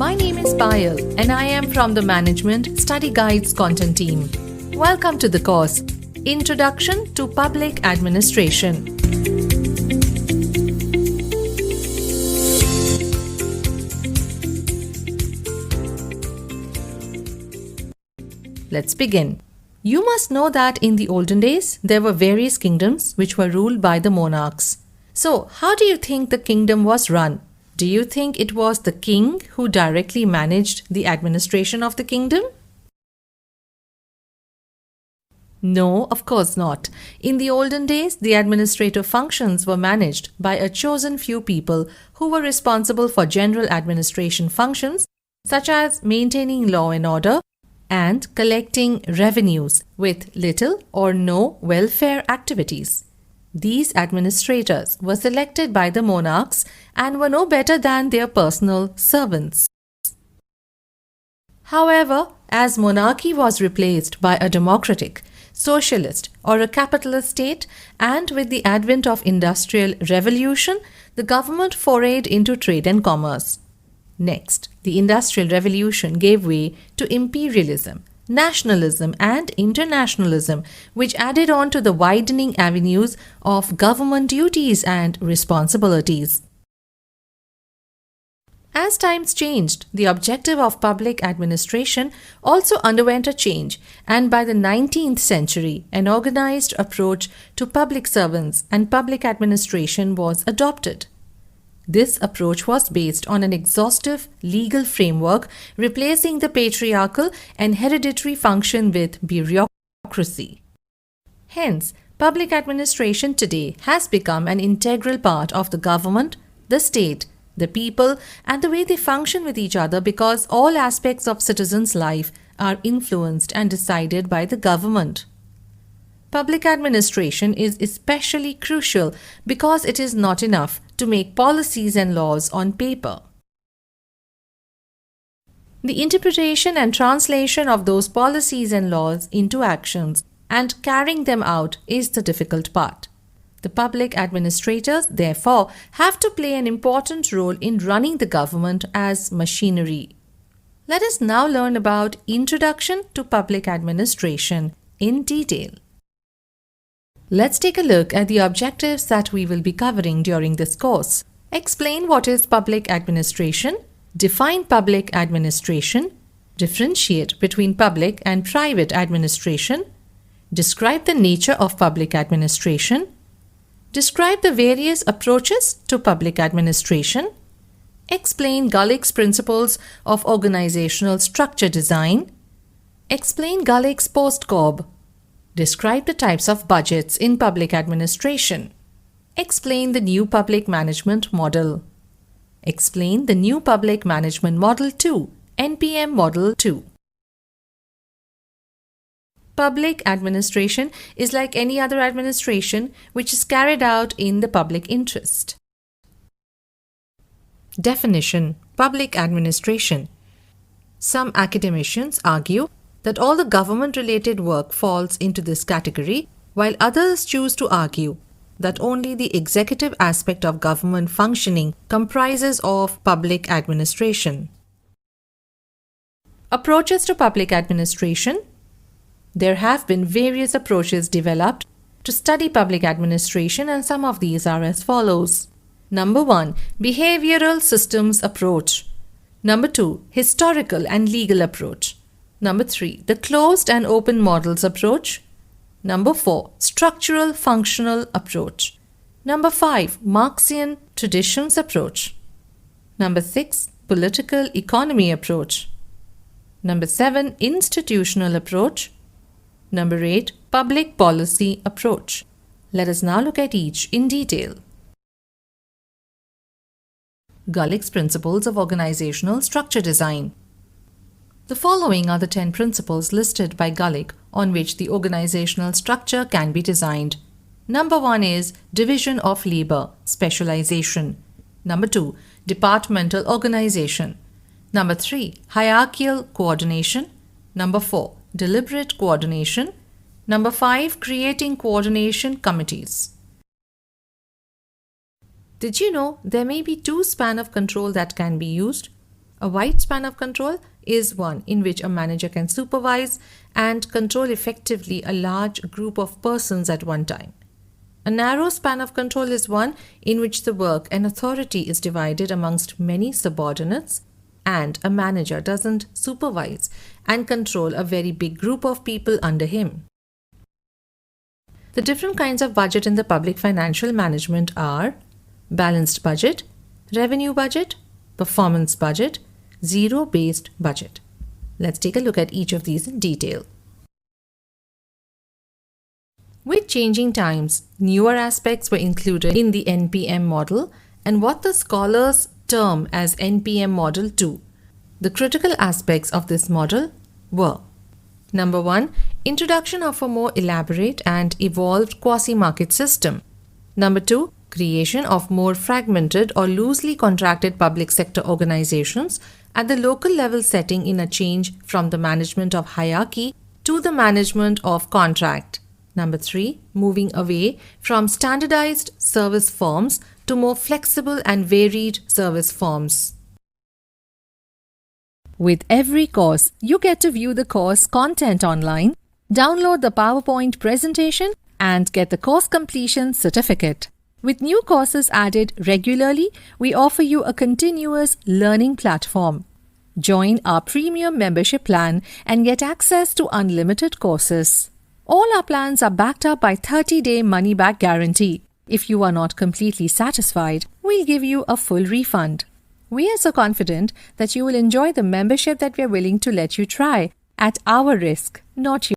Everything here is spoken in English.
My name is Payal and I am from the Management Study Guides content team. Welcome to the course Introduction to Public Administration. Let's begin. You must know that in the olden days, there were various kingdoms which were ruled by the monarchs. So, how do you think the kingdom was run? Do you think it was the king who directly managed the administration of the kingdom? No, of course not. In the olden days, the administrative functions were managed by a chosen few people who were responsible for general administration functions such as maintaining law and order and collecting revenues with little or no welfare activities. These administrators were selected by the monarchs and were no better than their personal servants. However, as monarchy was replaced by a democratic, socialist or a capitalist state, and with the advent of industrial revolution, the government forayed into trade and commerce. Next, the Industrial Revolution gave way to imperialism, nationalism and internationalism, which added on to the widening avenues of government duties and responsibilities. As times changed, the objective of public administration also underwent a change, and by the 19th century, an organized approach to public servants and public administration was adopted. This approach was based on an exhaustive legal framework, replacing the patriarchal and hereditary function with bureaucracy. Hence, public administration today has become an integral part of the government, the state, the people, and the way they function with each other, because all aspects of citizens' life are influenced and decided by the government. Public administration is especially crucial because it is not enough to make policies and laws on paper. The interpretation and translation of those policies and laws into actions and carrying them out is the difficult part. The public administrators, therefore, have to play an important role in running the government as machinery. Let us now learn about Introduction to Public Administration in detail. Let's take a look at the objectives that we will be covering during this course. Explain what is public administration, define public administration, differentiate between public and private administration, describe the nature of public administration, describe the various approaches to public administration, explain Gulick's principles of organizational structure design, explain Gulick's POSDCORB, describe the types of budgets in public administration, explain the new public management model, explain the new public management model 2, NPM Model 2. Public administration is like any other administration which is carried out in the public interest. Definition: Public administration. Some academicians argue that all the government-related work falls into this category, while others choose to argue that only the executive aspect of government functioning comprises of public administration. Approaches to public administration. There have been various approaches developed to study public administration, and some of these are as follows. Number 1. Behavioral systems approach. Number 2. Historical and legal approach. Number 3. The closed and open models approach. Number 4. Structural functional approach. Number 5. Marxian traditions approach. Number 6. Political economy approach. Number 7. Institutional approach. Number 8. Public policy approach. Let us now look at each in detail. Gulick's principles of organizational structure design. The following are the 10 principles listed by Gulick on which the organizational structure can be designed. Number 1 is division of labor, specialization. Number 2, departmental organization. Number 3, hierarchical coordination. Number 4, deliberate coordination. Number 5, creating coordination committees. Did you know there may be two span of control that can be used? A wide span of control is one in which a manager can supervise and control effectively a large group of persons at one time. A narrow span of control is one in which the work and authority is divided amongst many subordinates, and a manager doesn't supervise and control a very big group of people under him. The different kinds of budget in the public financial management are balanced budget, revenue budget, performance budget, zero-based budget. Let's take a look at each of these in detail. With changing times, newer aspects were included in the NPM model and what the scholars term as NPM Model 2. The critical aspects of this model were: Number 1. Introduction of a more elaborate and evolved quasi-market system. Number 2. Creation of more fragmented or loosely contracted public sector organizations at the local level, setting in a change from the management of hierarchy to the management of contract. Number 3. Moving away from standardized service forms to more flexible and varied service forms. With every course, you get to view the course content online, download the PowerPoint presentation, and get the course completion certificate. With new courses added regularly, we offer you a continuous learning platform. Join our premium membership plan and get access to unlimited courses. All our plans are backed up by 30-day money-back guarantee. If you are not completely satisfied, we'll give you a full refund. We are so confident that you will enjoy the membership that we are willing to let you try at our risk, not yours.